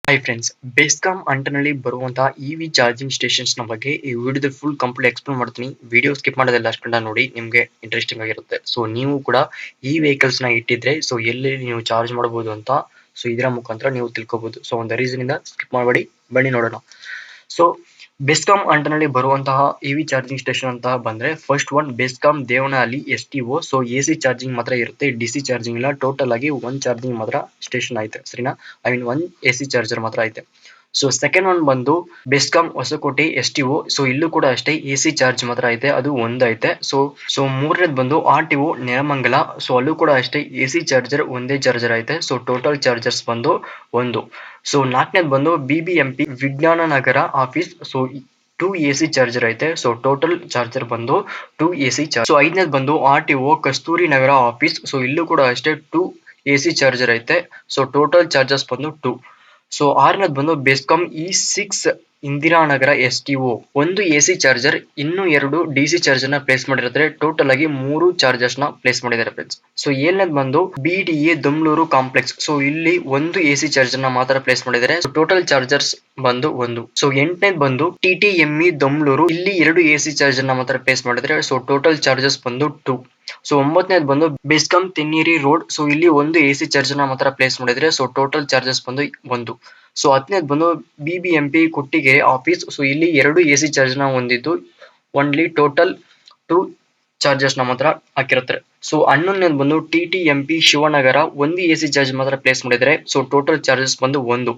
Hi friends, BESCOM ಅಂಟರ್ನಲ್ಲಿ ಬರುವಂತಹ EV charging stations ನ ಬಗ್ಗೆ ಈ ವಿಡಿಯೋದಲ್ಲಿ ಫುಲ್ ಕಂಪ್ಲೀಟ್ ಎಕ್ಸ್ಪ್ಲೇನ್ ಮಾಡ್ತೀನಿ. ವಿಡಿಯೋ ಸ್ಕಿಪ್ ಮಾಡೋದೆಲ್ಲ ಅಷ್ಟೊಂದ ನೋಡಿ, ನಿಮಗೆ ಇಂಟ್ರೆಸ್ಟಿಂಗ್ ಆಗಿರುತ್ತೆ. ಸೊ ನೀವು ಕೂಡ ಈ ವೆಹಿಕಲ್ಸ್ ನ ಇಟ್ಟಿದ್ರೆ ಸೊ ಎಲ್ಲಿ ನೀವು ಚಾರ್ಜ್ ಮಾಡಬಹುದು ಅಂತ ಸೊ ಇದರ ಮುಖಾಂತರ ನೀವು ತಿಳ್ಕೋಬಹುದು. ಸೊ ಒಂದು ರೀಸನ್ ಇಂದ ಸ್ಕಿಪ್ ಮಾಡಬೇಡಿ, ಬನ್ನಿ ನೋಡೋಣ. ಸೊ ಬೆಸ್ಕಾಂ ಅಂಟರ್ನಲ್ಲಿ ಬರುವಂತಹ ಇವಿ ಚಾರ್ಜಿಂಗ್ ಸ್ಟೇಷನ್ ಅಂತ ಬಂದ್ರೆ first one BESCOM Devanahalli STO. So AC charging ಮಾತ್ರ ಇರುತ್ತೆ, DC ಚಾರ್ಜಿಂಗ್ ಇಲ್ಲ. ಟೋಟಲ್ ಆಗಿ ಒನ್ ಚಾರ್ಜಿಂಗ್ ಮಾತ್ರ ಸ್ಟೇಷನ್ ಐತೆ, ಸರಿನಾ? I mean one AC charger ಮಾತ್ರ ಐತೆ. ಸೊ ಸೆಕೆಂಡ್ ಒನ್ ಬಂದು ಬೆಸ್ಕಾಂ ಹೊಸಕೋಟೆ STO. ಸೊ ಇಲ್ಲೂ ಕೂಡ ಅಷ್ಟೇ AC ಚಾರ್ಜ್ ಮಾತ್ರ ಐತೆ, ಅದು ಒಂದೈತೆ. ಸೊ ಮೂರನೇದು ಬಂದು RTO ನೆಲಮಂಗಲ. ಸೊ ಅಲ್ಲೂ ಕೂಡ ಅಷ್ಟೇ AC ಚಾರ್ಜರ್ ಒಂದೇ ಚಾರ್ಜರ್ ಐತೆ. ಸೊ ಟೋಟಲ್ ಚಾರ್ಜರ್ಸ್ ಬಂದು ಒಂದು. ಸೊ ನಾಲ್ಕನೇದು ಬಂದು BBMP ವಿಜ್ಞಾನ ನಗರ ಆಫೀಸ್. ಸೊ 2 AC ಚಾರ್ಜರ್ ಐತೆ. ಸೊ ಟೋಟಲ್ ಚಾರ್ಜರ್ ಬಂದು 2 AC ಚಾರ್ಜರ್. ಸೊ ಐದನೇದು ಬಂದು RTO ಕಸ್ತೂರಿ ನಗರ ಆಫೀಸ್. ಸೊ ಇಲ್ಲೂ ಕೂಡ ಅಷ್ಟೇ 2 AC ಚಾರ್ಜರ್ ಐತೆ. ಸೊ ಟೋಟಲ್ ಚಾರ್ಜಸ್ ಬಂದು 2. ಸೊ ಆರನೇದು ಬಂದು ಬೆಸ್ಕಾಂ E6 ಇಂದಿರಾನಗರ STO. ಒಂದು AC ಚಾರ್ಜರ್, ಇನ್ನು 2 DC ಚಾರ್ಜರ್ ನ ಪ್ಲೇಸ್ ಮಾಡಿರ್ತಾರೆ. ಟೋಟಲ್ ಆಗಿ 3 ಚಾರ್ಜರ್ಸ್ ನ ಪ್ಲೇಸ್ ಮಾಡಿದ್ದಾರೆ ಫ್ರೆಂಡ್ಸ್. ಸೊ ಏಳನೇದು ಬಂದು BDA ಬೆಂಗಳೂರು ಕಾಂಪ್ಲೆಕ್ಸ್. ಸೊ ಇಲ್ಲಿ ಒಂದು AC ಚಾರ್ಜರ್ ನ ಮಾತ್ರ ಪ್ಲೇಸ್ ಮಾಡಿದ್ದಾರೆ. ಸೊ ಟೋಟಲ್ ಚಾರ್ಜರ್ಸ್ ಬಂದು ಒಂದು. ಸೊ ಎಂಟನೇದು ಬಂದು TTME ಬೆಂಗಳೂರು. ಇಲ್ಲಿ 2 AC ಚಾರ್ಜರ್ ನ ಮಾತ್ರ ಪ್ಲೇಸ್ ಮಾಡಿದ್ದಾರೆ. ಸೊ ಟೋಟಲ್ ಚಾರ್ಜಸ್ ಬಂದು 2. ಸೊ ಒಂಬತ್ತನೇದು ಬಂದು ಬೆಸ್ಕಾಂ ತೆನ್ನೀರಿ ರೋಡ್. ಸೊ ಇಲ್ಲಿ ಒಂದು AC ಚಾರ್ಜರ್ ನ ಮಾತ್ರ ಪ್ಲೇಸ್ ಮಾಡಿದ್ರೆ. ಸೊ ಟೋಟಲ್ ಚಾರ್ಜಸ್ ಬಂದು ಒಂದು. ಸೊ ಹತ್ತನೇದು ಬಂದು BBMP ಕೊಟ್ಟಿಗೆರೆ ಆಫೀಸ್. ಸೊ ಇಲ್ಲಿ 2 AC ಚಾರ್ಜರ್ ನ ಹೊಂದಿದ್ದು ಓನ್ಲಿ ಟೋಟಲ್ 2 ಚಾರ್ಜಸ್ ನ ಮಾತ್ರ ಹಾಕಿರುತ್ತಾರೆ. ಸೊ ಹನ್ನೊಂದನೇದು ಬಂದು TTMP ಶಿವನಗರ. ಒಂದು AC ಚಾರ್ಜ್ ಮಾತ್ರ ಪ್ಲೇಸ್ ಮಾಡಿದ್ರೆ. ಸೊ ಟೋಟಲ್ ಚಾರ್ಜಸ್ ಬಂದು ಒಂದು.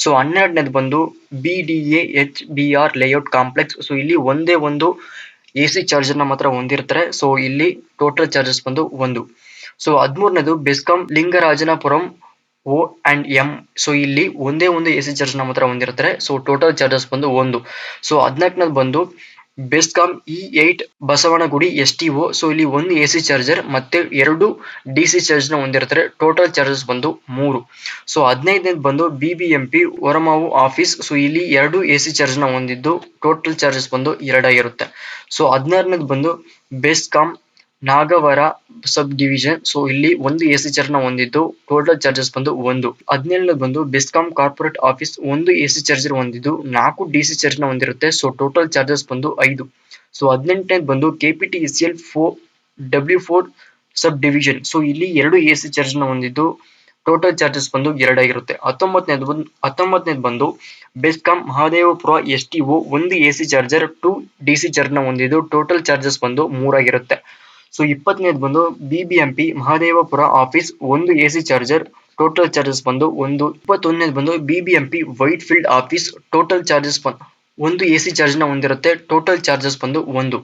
ಸೊ ಹನ್ನೆರಡನೇದು ಬಂದು BDA HBR layout complex. So ಇಲ್ಲಿ ಒಂದೇ ಒಂದು AC ಚಾರ್ಜರ್ ನ ಮಾತ್ರ ಹೊಂದಿರ್ತಾರೆ. ಸೊ ಇಲ್ಲಿ ಟೋಟಲ್ ಚಾರ್ಜಸ್ ಬಂದು ಒಂದು. ಸೊ ಹದಿಮೂರನೇದು ಬೆಸ್ಕಾಂ ಲಿಂಗರಾಜನಪುರಂ O&M. ಸೊ ಇಲ್ಲಿ ಒಂದೇ ಒಂದು AC ಚಾರ್ಜ್ ನ ಮಾತ್ರ ಹೊಂದಿರ್ತಾರೆ. ಸೊ ಟೋಟಲ್ ಚಾರ್ಜಸ್ ಬಂದು ಒಂದು. ಸೊ ಹದಿನಾಲ್ಕನೇದು ಬಂದು BESCOM E8 Basavanagudi STO. So ಇಲ್ಲಿ ಒಂದು AC ಚಾರ್ಜರ್ ಮತ್ತೆ 2 DC ಚಾರ್ಜ್ ನ ಹೊಂದಿರ್ತಾರೆ. ಟೋಟಲ್ ಚಾರ್ಜಸ್ ಬಂದು 3. ಸೊ ಹದಿನೈದನೇದು ಬಂದು BBMP ಹೊರಮಾವು ಆಫೀಸ್. ಸೊ ಇಲ್ಲಿ 2 AC ಚಾರ್ಜ್ ನ ಹೊಂದಿದ್ದು ಟೋಟಲ್ ಚಾರ್ಜಸ್ ಬಂದು 2 ಆಗಿರುತ್ತೆ. ಸೊ ಹದಿನಾರನೇದು ಬಂದು BESCOM Nagavara sub division. So ಇಲ್ಲಿ ಒಂದು AC ಚಾರ್ಜ್ ನ ಹೊಂದಿದ್ದು ಟೋಟಲ್ ಚಾರ್ಜಸ್ ಬಂದು ಒಂದು. ಹದಿನೇಳನೇದು ಬಂದು ಬೆಸ್ಕಾಂ ಕಾರ್ಪೊರೇಟ್ ಆಫೀಸ್. ಒಂದು AC ಚಾರ್ಜರ್ ಹೊಂದಿದ್ದು 4 DC ಚಾರ್ಜ್ ನ ಹೊಂದಿರುತ್ತೆ. ಸೊ ಟೋಟಲ್ ಚಾರ್ಜಸ್ ಬಂದು 5. ಸೊ ಹದಿನೆಂಟನೇದು ಬಂದು KPTCL W4 sub division. So ಇಲ್ಲಿ 2 AC ಚಾರ್ಜ್ ನ ಹೊಂದಿದ್ದು ಟೋಟಲ್ ಚಾರ್ಜಸ್ ಬಂದು 2 ಆಗಿರುತ್ತೆ. ಹತ್ತೊಂಬತ್ತನೇದು ಬಂದು ಬೆಸ್ಕಾಂ ಮಹದೇವಪುರ STO. ಒಂದು AC ಚಾರ್ಜರ್ 2 DC ಚಾರ್ಜ್ ನ ಹೊಂದಿದ್ದು ಟೋಟಲ್ ಚಾರ್ಜಸ್ ಬಂದು 3 ಆಗಿರುತ್ತೆ. ಸೊ 20ನೇದು ಬಂದು BBMP ಮಹದೇವಪುರ ಆಫೀಸ್. ಒಂದು AC ಚಾರ್ಜರ್, ಟೋಟಲ್ ಚಾರ್ಜಸ್ ಬಂದು ಒಂದು. 21ನೇದು ಬಂದು BBMP white field office. Total charges ಒಂದು AC ಚಾರ್ಜ್ ನ ಹೊಂದಿರುತ್ತೆ. ಟೋಟಲ್ ಚಾರ್ಜಸ್ ಬಂದು ಒಂದು.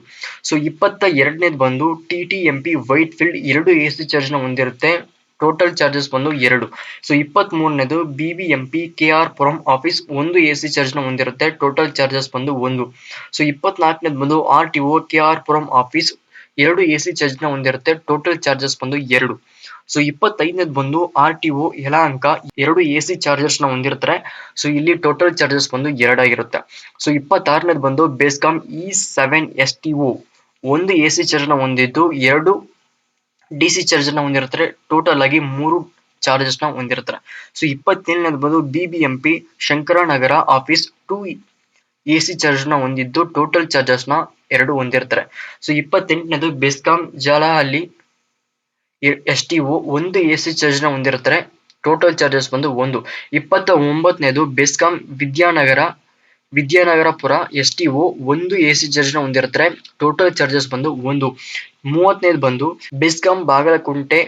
ಸೊ 22ನೇದು ಬಂದು TTMP Whitefield. 2 AC charge ನ ಹೊಂದಿರುತ್ತೆ. ಟೋಟಲ್ ಚಾರ್ಜಸ್ ಬಂದು 2. ಸೊ 23ನೇದು BBMP KR ಪುರಂ ಆಫೀಸ್. ಒಂದು AC ಚಾರ್ಜ್ ನ ಹೊಂದಿರುತ್ತೆ. ಟೋಟಲ್ ಚಾರ್ಜಸ್ ಬಂದು ಒಂದು. ಸೊ 24ನೇದು ಬಂದು RTO KR Puram office. 2 AC charge ನ ಹೊಂದಿರುತ್ತೆ. ಟೋಟಲ್ ಚಾರ್ಜಸ್ ಬಂದು 2. ಸೊ 25ನೇದು ಬಂದು RTO ಯಲಹಂಕ. 2 AC ಚಾರ್ಜರ್ಸ್ ನ ಹೊಂದಿರ್ತಾರೆ. ಸೊ ಇಲ್ಲಿ ಟೋಟಲ್ ಚಾರ್ಜಸ್ ಬಂದು 2 ಆಗಿರುತ್ತೆ. ಸೊ 26ನೇದು ಬಂದು ಬೆಸ್ಕಾಂ E7 STO. ಒಂದು AC ಚಾರ್ಜ್ ನ ಹೊಂದಿದ್ದು 2 DC ಚಾರ್ಜರ್ ನ ಹೊಂದಿರ್ತಾರೆ. ಟೋಟಲ್ ಆಗಿ 3 ಚಾರ್ಜಸ್ ನ ಹೊಂದಿರ್ತಾರೆ. ಸೊ 27ನೇದು ಬಂದು BBMP Shankarnagar office. 2 AC charge ನ ಹೊಂದಿದ್ದು ಟೋಟಲ್ ಚಾರ್ಜಸ್ ನ 2 ಹೊಂದಿರ್ತಾರೆ. ಸೊ 28ನೇದು ಬೆಸ್ಕಾಂ ಜಾಲಹಳ್ಳಿ STO. ಒಂದು AC ಚಾರ್ಜ್ ನ ಹೊಂದಿರ್ತಾರೆ. ಟೋಟಲ್ ಚಾರ್ಜಸ್ ಬಂದು 1. 29ನೇದು ಬೆಸ್ಕಾಂ ವಿದ್ಯಾನಗರಪುರ STO. ಒಂದು AC ಚಾರ್ಜ್ ನ ಹೊಂದಿರ್ತಾರೆ. ಟೋಟಲ್ ಚಾರ್ಜಸ್ ಬಂದು 1. 30ನೇದು ಬಂದು ಬೆಸ್ಕಾಂ ಬಾಗಲಕೋಟೆ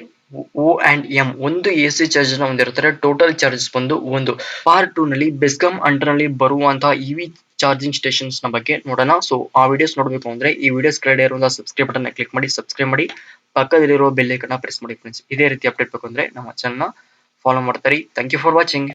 O&M. ಒಂದು AC ಚಾರ್ಜ್ ನ ಹೊಂದಿರ್ತಾರೆ. ಟೋಟಲ್ ಚಾರ್ಜಸ್ ಬಂದು 1. ಪಾರ್ಟ್ 2 ನಲ್ಲಿ ಬೆಸ್ಕಾಂ ಅಂಡರ್ನಲ್ಲಿ ಬರುವಂತಹ EV ಚಾರ್ಜಿಂಗ್ ಸ್ಟೇಷನ್ಸ್ ನ ಬಗ್ಗೆ ನೋಡೋಣ. ಸೊ ಆ ವಿಡಿಯೋಸ್ ನೋಡಬೇಕು ಅಂದ್ರೆ ಈ ವಿಡಿಯೋಸ್ ಕೆಳಗಡೆ ಇರುವ ಸಬ್ಸ್ಕ್ರೈಬ್ ಬಟನ್ ಕ್ಲಿಕ್ ಮಾಡಿ ಸಬ್ಸ್ಕ್ರೈಬ್ ಮಾಡಿ, ಪಕ್ಕದಲ್ಲಿರುವ ಬೆಲ್ ಐಕಾನ್ ಪ್ರೆಸ್ ಮಾಡಿ ಫ್ರೆಂಡ್ಸ್. ಇದೇ ರೀತಿ ಅಪ್ಡೇಟ್ ಬೇಕು ಅಂದ್ರೆ ನಮ್ಮ ಚಾನಲ್ ನ ಫಾಲೋ ಮಾಡ್ತಾರೆ. Thank you for watching.